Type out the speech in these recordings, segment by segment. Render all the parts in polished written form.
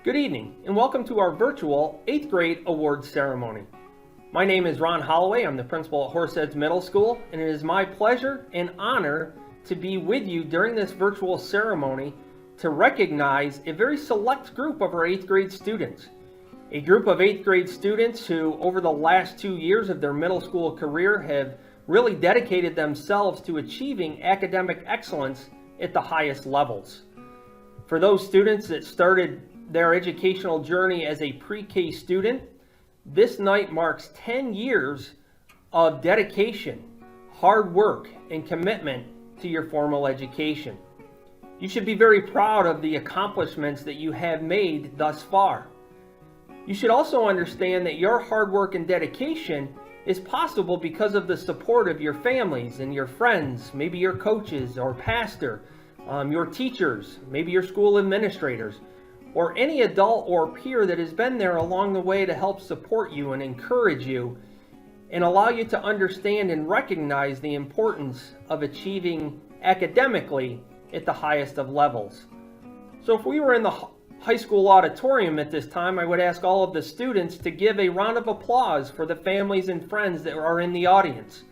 Good evening, and welcome to our virtual 8th grade awards ceremony. My name is Ron Holloway. I'm the principal at Horseheads Middle School, and it is my pleasure and honor to be with you during this virtual ceremony to recognize a very select group of our 8th grade students. A group of 8th grade students who, over the last 2 years of their middle school career, have really dedicated themselves to achieving academic excellence at the highest levels. For those students that started their educational journey as a pre-K student, this night marks 10 years of dedication, hard work, and commitment to your formal education. You should be very proud of the accomplishments that you have made thus far. You should also understand that your hard work and dedication is possible because of the support of your families and your friends, maybe your coaches or pastor, your teachers, maybe your school administrators, or any adult or peer that has been there along the way to help support you and encourage you and allow you to understand and recognize the importance of achieving academically at the highest of levels. So if we were in the high school auditorium at this time, I would ask all of the students to give a round of applause for the families and friends that are in the audience.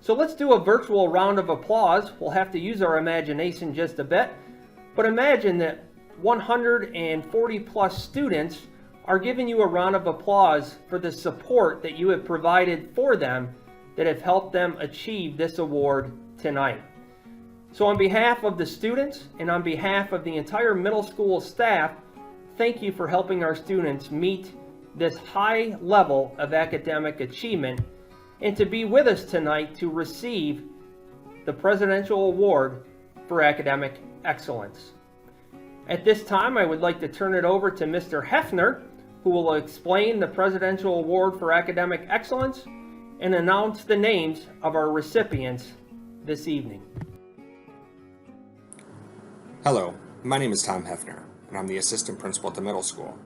So let's do a virtual round of applause. We'll have to use our imagination just a bit, but imagine that 140 plus students are giving you a round of applause for the support that you have provided for them that have helped them achieve this award tonight. So on behalf of the students and on behalf of the entire middle school staff, thank you for helping our students meet this high level of academic achievement and to be with us tonight to receive the Presidential Award for Academic Excellence. At this time, I would like to turn it over to Mr. Hefner, who will explain the Presidential Award for Academic Excellence and announce the names of our recipients this evening. Hello, my name is Tom Hefner, and I'm the assistant principal at the middle school.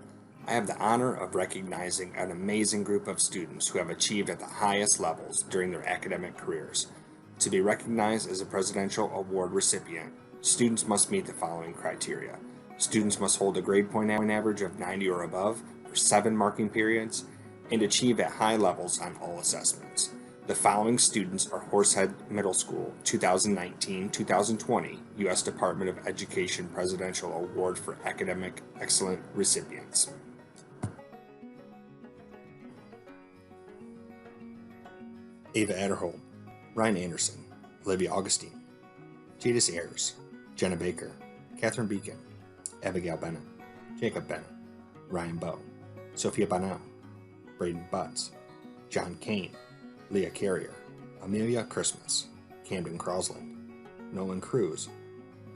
I have the honor of recognizing an amazing group of students who have achieved at the highest levels during their academic careers. To be recognized as a Presidential Award recipient, students must meet the following criteria. Students must hold a grade point average of 90 or above for 7 marking periods and achieve at high levels on all assessments. The following students are Horsehead Middle School 2019-2020 U.S. Department of Education Presidential Award for Academic Excellence recipients. Ava Adderhold, Ryan Anderson, Olivia Augustine, Jadis Ayers, Jenna Baker, Catherine Beacon, Abigail Bennett, Jacob Bennett, Ryan Bowe, Sophia Bonham, Braden Butts, John Kane, Leah Carrier, Amelia Christmas, Camden Crosland, Nolan Cruz,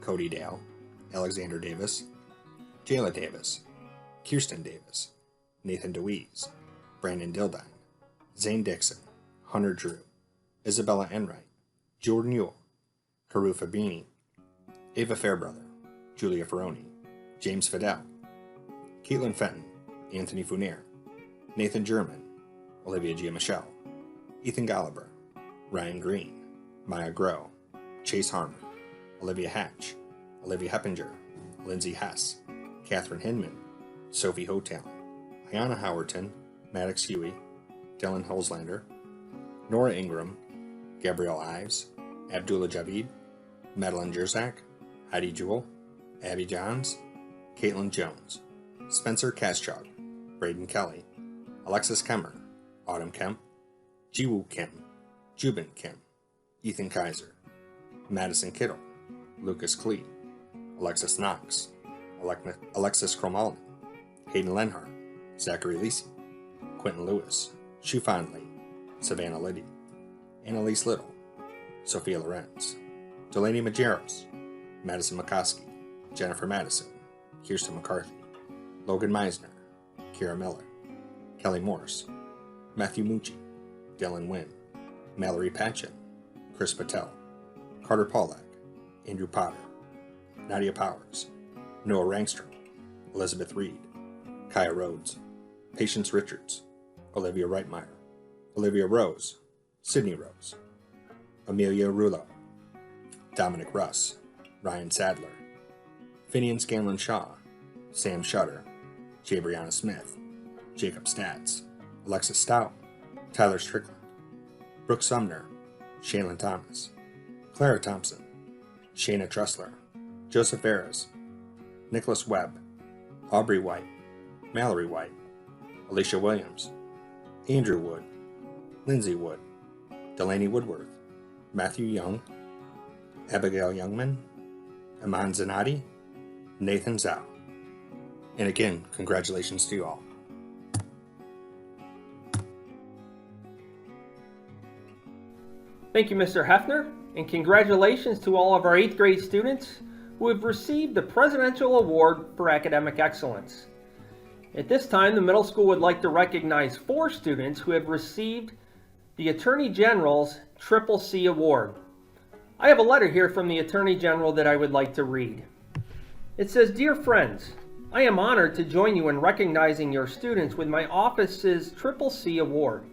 Cody Dale, Alexander Davis, Jayla Davis, Kirsten Davis, Nathan DeWeese, Brandon Dildine, Zane Dixon, Hunter Drew, Isabella Enright, Jordan Ewell, Karu Fabini, Ava Fairbrother, Julia Ferroni, James Fidel, Caitlin Fenton, Anthony Fournier, Nathan German, Olivia Gia Michelle, Ethan Golliver, Ryan Green, Maya Groh, Chase Harmon, Olivia Hatch, Olivia Heppinger, Lindsay Hess, Catherine Hinman, Sophie Hotel, Ayana Howerton, Maddox Huey, Dylan Holzlander, Nora Ingram, Gabrielle Ives, Abdullah Javid, Madeline Jerzak, Heidi Jewell, Abby Johns, Caitlin Jones, Spencer Kaschog, Braden Kelly, Alexis Kemmer, Autumn Kemp, Jiwoo Kim, Jubin Kim, Ethan Kaiser, Madison Kittle, Lucas Klee, Alexis Knox, Alexis Cromalden, Hayden Lenhart, Zachary Lisi, Quentin Lewis, Shufan Lee, Savannah Liddy, Annalise Little, Sophia Lorenz, Delaney Majeros, Madison McCoskey, Jennifer Madison, Kirsten McCarthy, Logan Meisner, Kira Miller, Kelly Morse, Matthew Mucci, Dylan Wynn, Mallory Patchen, Chris Patel, Carter Pollack, Andrew Potter, Nadia Powers, Noah Rangstrom, Elizabeth Reed, Kaya Rhodes, Patience Richards, Olivia Reitmeyer, Olivia Rose, Sydney Rose, Amelia Rulo, Dominic Russ, Ryan Sadler, Finian Scanlon Shaw, Sam Shutter, Jabrianna Smith, Jacob Statz, Alexis Stout, Tyler Strickland, Brooke Sumner, Shaylin Thomas, Clara Thompson, Shayna Tressler, Joseph Ayres, Nicholas Webb, Aubrey White, Mallory White, Alicia Williams, Andrew Wood, Lindsay Wood, Delaney Woodworth, Matthew Young, Abigail Youngman, Aman Zanati, Nathan Zhao. And again, congratulations to you all. Thank you, Mr. Hefner, and congratulations to all of our 8th grade students who have received the Presidential Award for Academic Excellence. At this time, the middle school would like to recognize 4 students who have received the Attorney General's CCC Award. I have a letter here from the Attorney General that I would like to read. It says, "Dear friends, I am honored to join you in recognizing your students with my office's CCC Award.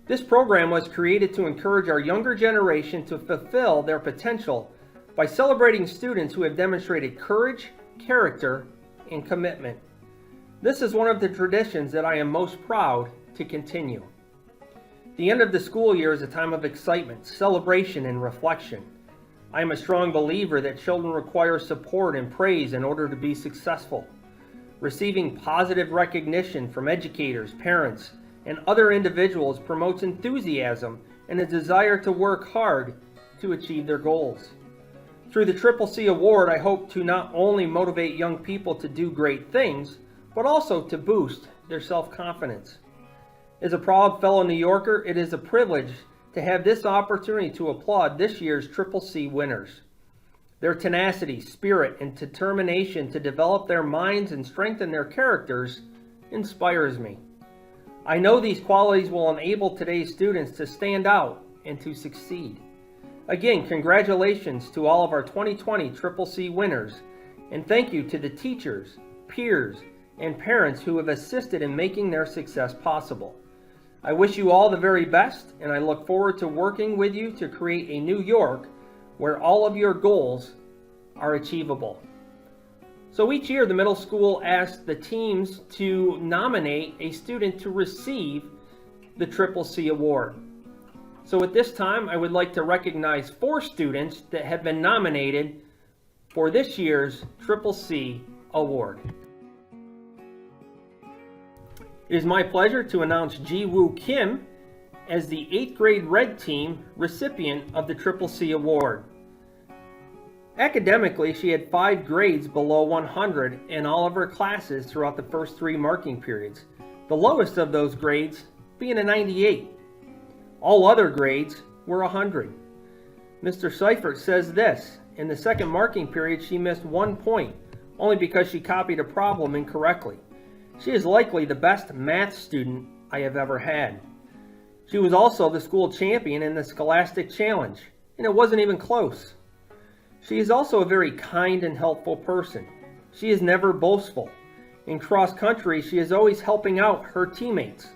This program was created to encourage our younger generation to fulfill their potential by celebrating students who have demonstrated courage, character, and commitment. This is one of the traditions that I am most proud to continue. The end of the school year is a time of excitement, celebration, and reflection. I am a strong believer that children require support and praise in order to be successful. Receiving positive recognition from educators, parents, and other individuals promotes enthusiasm and a desire to work hard to achieve their goals. Through the CCC Award, I hope to not only motivate young people to do great things, but also to boost their self-confidence. As a proud fellow New Yorker, it is a privilege to have this opportunity to applaud this year's CCC winners. Their tenacity, spirit, and determination to develop their minds and strengthen their characters inspires me. I know these qualities will enable today's students to stand out and to succeed. Again, congratulations to all of our 2020 CCC winners, and thank you to the teachers, peers, and parents who have assisted in making their success possible. I wish you all the very best, and I look forward to working with you to create a New York where all of your goals are achievable." So each year, the middle school asks the teams to nominate a student to receive the CCC Award. So at this time, I would like to recognize 4 students that have been nominated for this year's CCC Award. It is my pleasure to announce Jiwoo Kim as the 8th grade Red Team recipient of the CCC Award. Academically, she had 5 grades below 100 in all of her classes throughout the first 3 marking periods, the lowest of those grades being a 98. All other grades were 100. Mr. Seifert says this: in the second marking period, she missed 1 point, only because she copied a problem incorrectly. She is likely the best math student I have ever had. She was also the school champion in the Scholastic Challenge, and it wasn't even close. She is also a very kind and helpful person. She is never boastful. In cross country, she is always helping out her teammates.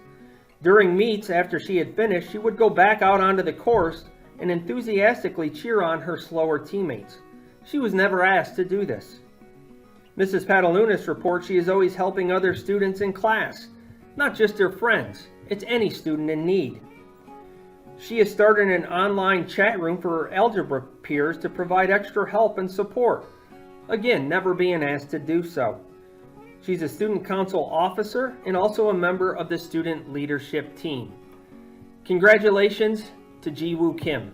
During meets, after she had finished, she would go back out onto the course and enthusiastically cheer on her slower teammates. She was never asked to do this. Mrs. Patalunas reports she is always helping other students in class, not just her friends. It's any student in need. She has started an online chat room for her algebra peers to provide extra help and support. Again, never being asked to do so. She's a student council officer and also a member of the student leadership team. Congratulations to Jiwoo Kim.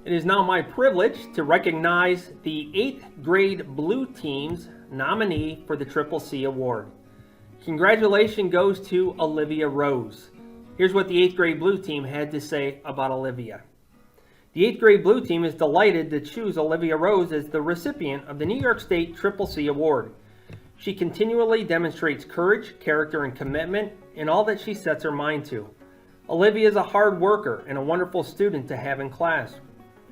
It is now my privilege to recognize the 8th grade Blue Team's nominee for the CCC Award. Congratulations goes to Olivia Rose. Here's what the 8th grade Blue Team had to say about Olivia. The 8th grade Blue Team is delighted to choose Olivia Rose as the recipient of the New York State CCC Award. She continually demonstrates courage, character, and commitment in all that she sets her mind to. Olivia is a hard worker and a wonderful student to have in class.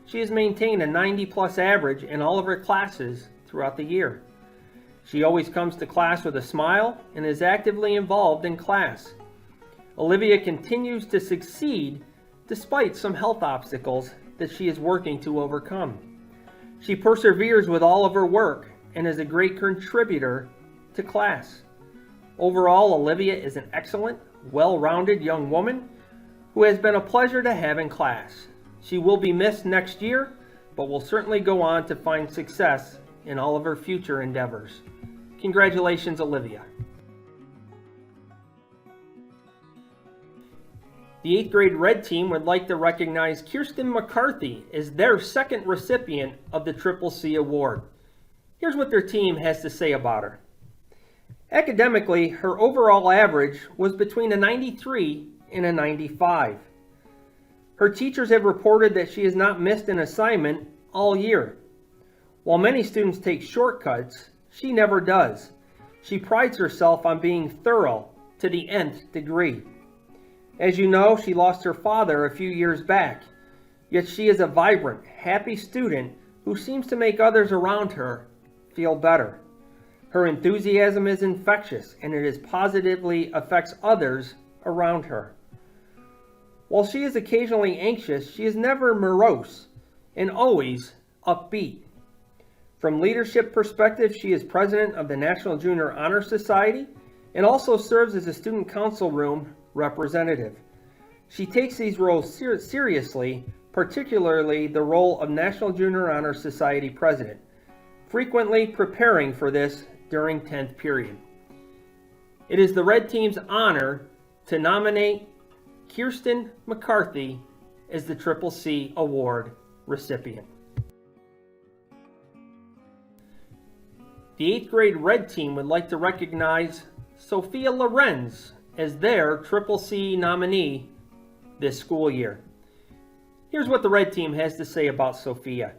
She has maintained a 90+ average in all of her classes throughout the year. She always comes to class with a smile and is actively involved in class. Olivia continues to succeed despite some health obstacles that she is working to overcome. She perseveres with all of her work and is a great contributor to class. Overall, Olivia is an excellent, well-rounded young woman who has been a pleasure to have in class. She will be missed next year, but will certainly go on to find success in all of her future endeavors. Congratulations, Olivia. The 8th grade Red Team would like to recognize Kirsten McCarthy as their second recipient of the CCC Award. Here's what their team has to say about her. Academically, her overall average was between a 93 and a 95. Her teachers have reported that she has not missed an assignment all year. While many students take shortcuts, she never does. She prides herself on being thorough to the nth degree. As you know, she lost her father a few years back, yet she is a vibrant, happy student who seems to make others around her feel better. Her enthusiasm is infectious, and it positively affects others around her. While she is occasionally anxious, she is never morose and always upbeat. From leadership perspective, she is president of the National Junior Honor Society and also serves as a student council room representative. She takes these roles seriously, particularly the role of National Junior Honor Society president, frequently preparing for this during 10th period. It is the Red Team's honor to nominate Kirsten McCarthy as the CCC Award recipient. The 8th grade Red Team would like to recognize Sophia Lorenz as their CCC nominee this school year. Here's what the Red Team has to say about Sophia.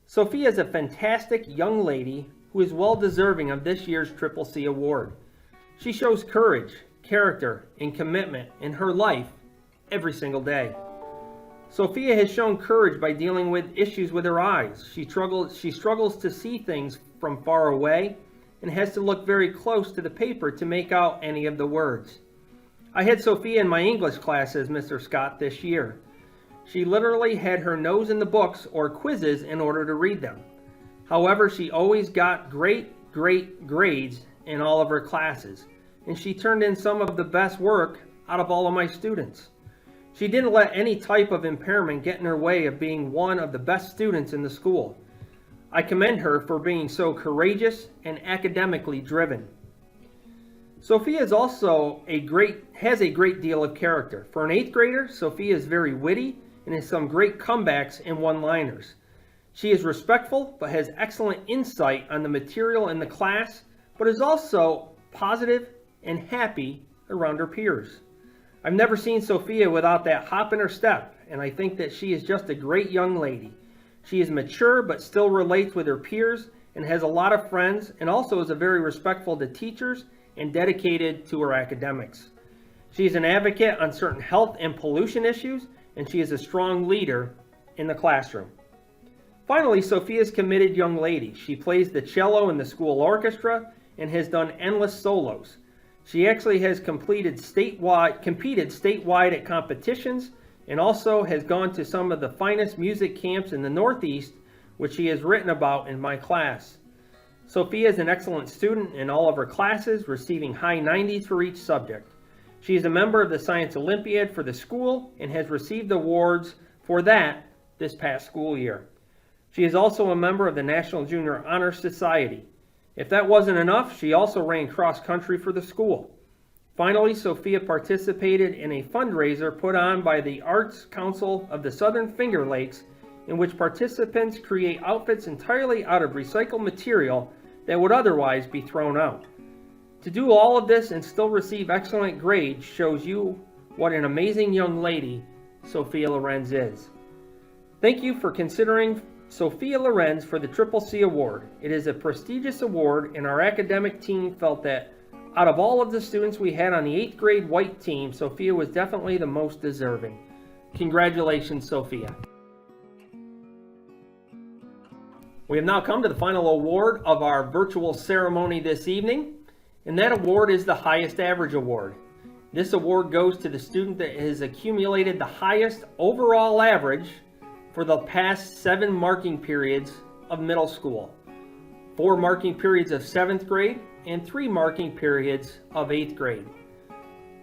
Sophia is a fantastic young lady who is well deserving of this year's CCC Award. She shows courage, character, and commitment in her life every single day. Sophia has shown courage by dealing with issues with her eyes. She struggles to see things from far away and has to look very close to the paper to make out any of the words. I had Sophia in my English class as Mr. Scott this year. She literally had her nose in the books or quizzes in order to read them. However, she always got great grades in all of her classes, and she turned in some of the best work out of all of my students. She didn't let any type of impairment get in her way of being one of the best students in the school. I commend her for being so courageous and academically driven. Sophia is also has a great deal of character. For an 8th grader, Sophia is very witty and has some great comebacks and one-liners. She is respectful but has excellent insight on the material in the class, but is also positive and happy around her peers. I've never seen Sophia without that hop in her step, and I think that she is just a great young lady. She is mature but still relates with her peers and has a lot of friends, and also is very respectful to teachers and dedicated to her academics. She is an advocate on certain health and pollution issues, and she is a strong leader in the classroom. Finally, Sophia is a committed young lady. She plays the cello in the school orchestra and has done endless solos. She actually has competed statewide at competitions and also has gone to some of the finest music camps in the Northeast, which she has written about in my class. Sophia is an excellent student in all of her classes, receiving high 90s for each subject. She is a member of the Science Olympiad for the school and has received awards for that this past school year. She is also a member of the National Junior Honor Society. If that wasn't enough, she also ran cross country for the school. Finally, Sophia participated in a fundraiser put on by the Arts Council of the Southern Finger Lakes, in which participants create outfits entirely out of recycled material that would otherwise be thrown out. To do all of this and still receive excellent grades shows you what an amazing young lady Sophia Lorenz is. Thank you for considering Sophia Lorenz for the CCC Award. It is a prestigious award, and our academic team felt that out of all of the students we had on the 8th grade white team, Sophia was definitely the most deserving. Congratulations, Sophia. We have now come to the final award of our virtual ceremony this evening, and that award is the highest average award. This award goes to the student that has accumulated the highest overall average for the past 7 marking periods of middle school. 4 marking periods of 7th grade, and 3 marking periods of 8th grade.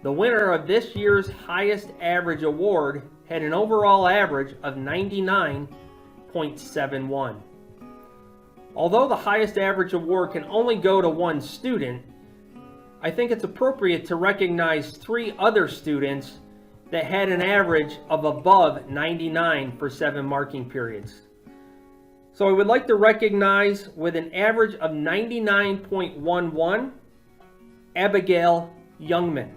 The winner of this year's highest average award had an overall average of 99.71. Although the highest average award can only go to one student, I think it's appropriate to recognize 3 other students that had an average of above 99 for 7 marking periods. So I would like to recognize, with an average of 99.11, Abigail Youngman.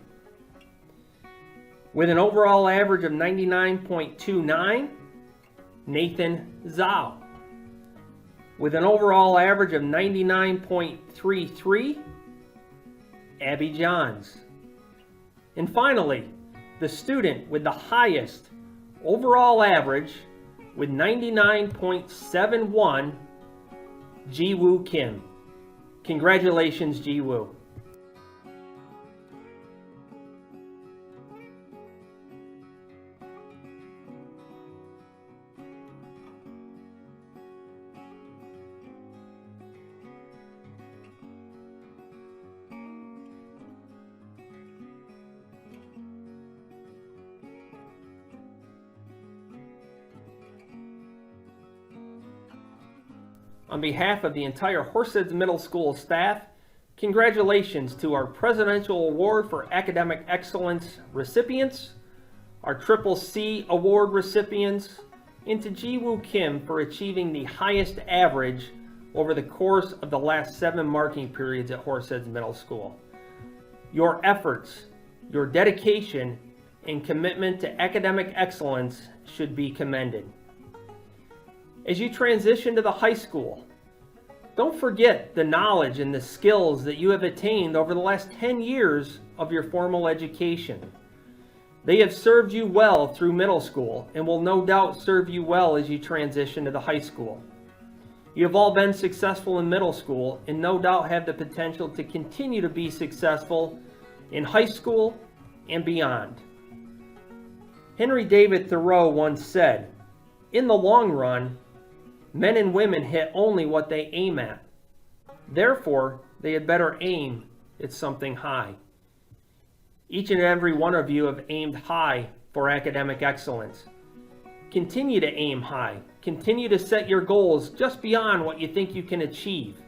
With an overall average of 99.29, Nathan Zhao. With an overall average of 99.33, Abby Johns. And finally, the student with the highest overall average with 99.71, Jiwoo Kim. Congratulations, Jiwoo. On behalf of the entire Horseheads Middle School staff, congratulations to our Presidential Award for Academic Excellence recipients, our CCC Award recipients, and to Jiwoo Kim for achieving the highest average over the course of the last 7 marking periods at Horseheads Middle School. Your efforts, your dedication, and commitment to academic excellence should be commended. As you transition to the high school, don't forget the knowledge and the skills that you have attained over the last 10 years of your formal education. They have served you well through middle school and will no doubt serve you well as you transition to the high school. You have all been successful in middle school and no doubt have the potential to continue to be successful in high school and beyond. Henry David Thoreau once said, "In the long run, men and women hit only what they aim at. Therefore, they had better aim at something high." Each and every one of you have aimed high for academic excellence. Continue to aim high. Continue to set your goals just beyond what you think you can achieve.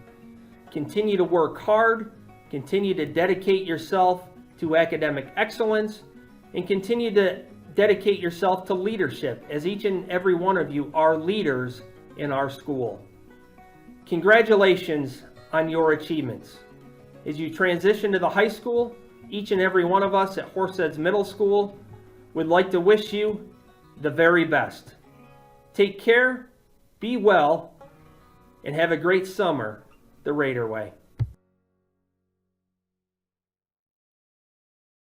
Continue to work hard. Continue to dedicate yourself to academic excellence, and continue to dedicate yourself to leadership, as each and every one of you are leaders in our school. Congratulations on your achievements. As you transition to the high school, each and every one of us at Horseheads Middle School would like to wish you the very best. Take care, be well, and have a great summer the Raider way.